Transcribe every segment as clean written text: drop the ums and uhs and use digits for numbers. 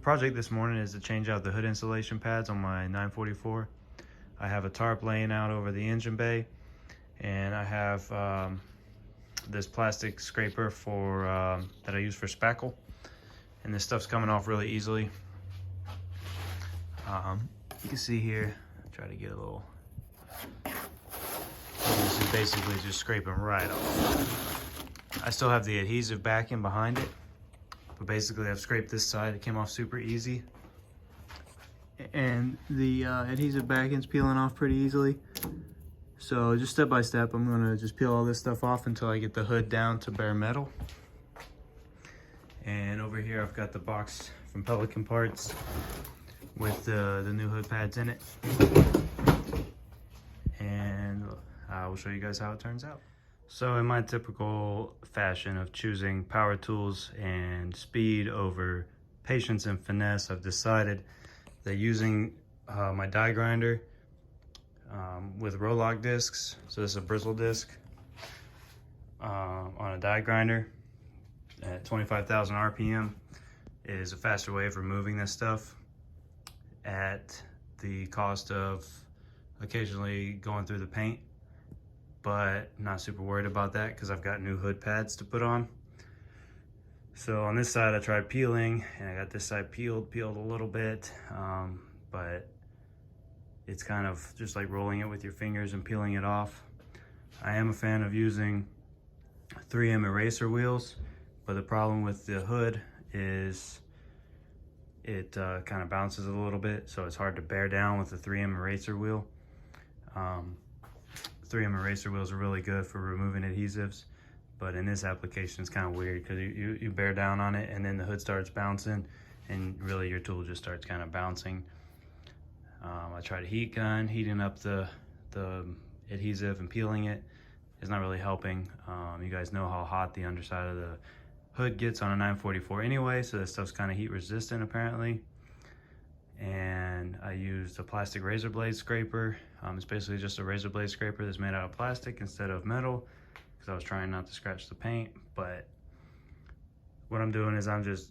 project this morning is to change out the hood insulation pads on my 944. I have a tarp laying out over the engine bay, and I have this plastic scraper for that I use for spackle, and this stuff's coming off really easily. You can see here, try to get a little, this is basically just scraping right off. I still have the adhesive backing behind it, but basically I've scraped this side. It came off super easy, and the adhesive backing's peeling off pretty easily. So just step by step, I'm gonna just peel all this stuff off until I get the hood down to bare metal. And over here I've got the box from Pelican Parts with the new hood pads in it. And I will show you guys how it turns out. So in my typical fashion of choosing power tools and speed over patience and finesse, I've decided that using my die grinder with roll lock discs, so this is a bristle disc on a die grinder at 25,000 RPM, is a faster way of removing this stuff at the cost of occasionally going through the paint, but not super worried about that because I've got new hood pads to put on. So on this side I tried peeling, and I got this side peeled a little bit, but it's kind of just like rolling it with your fingers and peeling it off. I am a fan of using 3M eraser wheels, but the problem with the hood is it kind of bounces a little bit, so it's hard to bear down with the 3M eraser wheel. 3M eraser wheels are really good for removing adhesives, but in this application it's kind of weird because you bear down on it and then the hood starts bouncing, and really your tool just starts kind of bouncing. I tried a heat gun, heating up the adhesive and peeling it. It's not really helping. You guys know how hot the underside of the hood gets on a 944 anyway, so this stuff's kind of heat resistant apparently. And I used a plastic razor blade scraper. It's basically just a razor blade scraper that's made out of plastic instead of metal, because I was trying not to scratch the paint. But what I'm doing is I'm just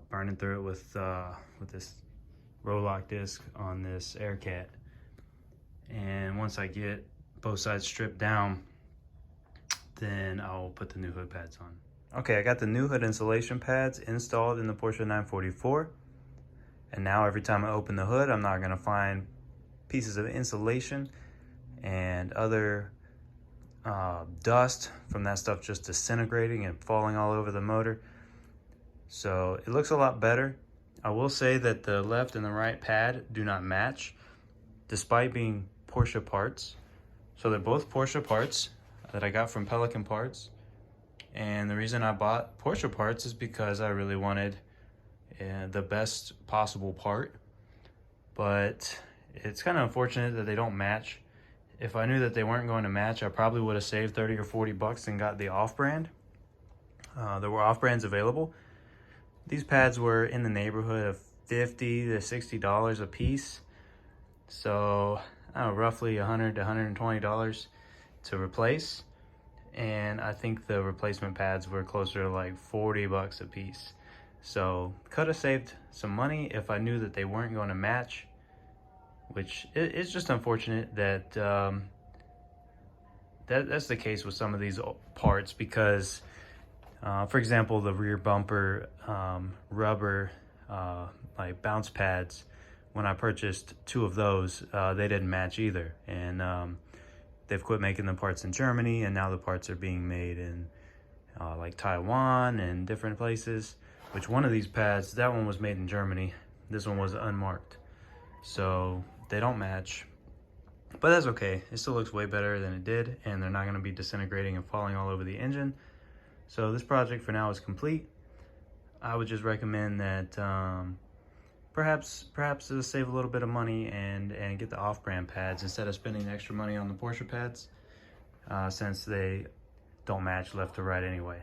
burning through it with this roll lock disc on this air cat. And once I get both sides stripped down, then I'll put the new hood pads on. Okay, I got the new hood insulation pads installed in the Porsche 944. And now every time I open the hood, I'm not gonna find pieces of insulation and other dust from that stuff just disintegrating and falling all over the motor. So it looks a lot better. I will say that the left and the right pad do not match, despite being Porsche parts. So they're both Porsche parts that I got from Pelican Parts. And the reason I bought Porsche parts is because I really wanted the best possible part. But it's kind of unfortunate that they don't match. If I knew that they weren't going to match, I probably would have saved 30 or 40 bucks and got the off-brand. There were off-brands available. These pads were in the neighborhood of $50 to $60 a piece. So roughly $100 to $120 to replace. And I think the replacement pads were closer to like 40 bucks a piece. So could have saved some money if I knew that they weren't going to match, which it's just unfortunate that that's the case with some of these parts, because for example, the rear bumper rubber like bounce pads, when I purchased 2 of those, they didn't match either. And they've quit making the parts in Germany, and now the parts are being made in like Taiwan and different places. Which one of these pads, that one was made in Germany, this one was unmarked. So they don't match, but that's okay. It still looks way better than it did, and they're not gonna be disintegrating and falling all over the engine. So this project for now is complete. I would just recommend that perhaps save a little bit of money and get the off-brand pads instead of spending extra money on the Porsche pads, since they don't match left to right anyway.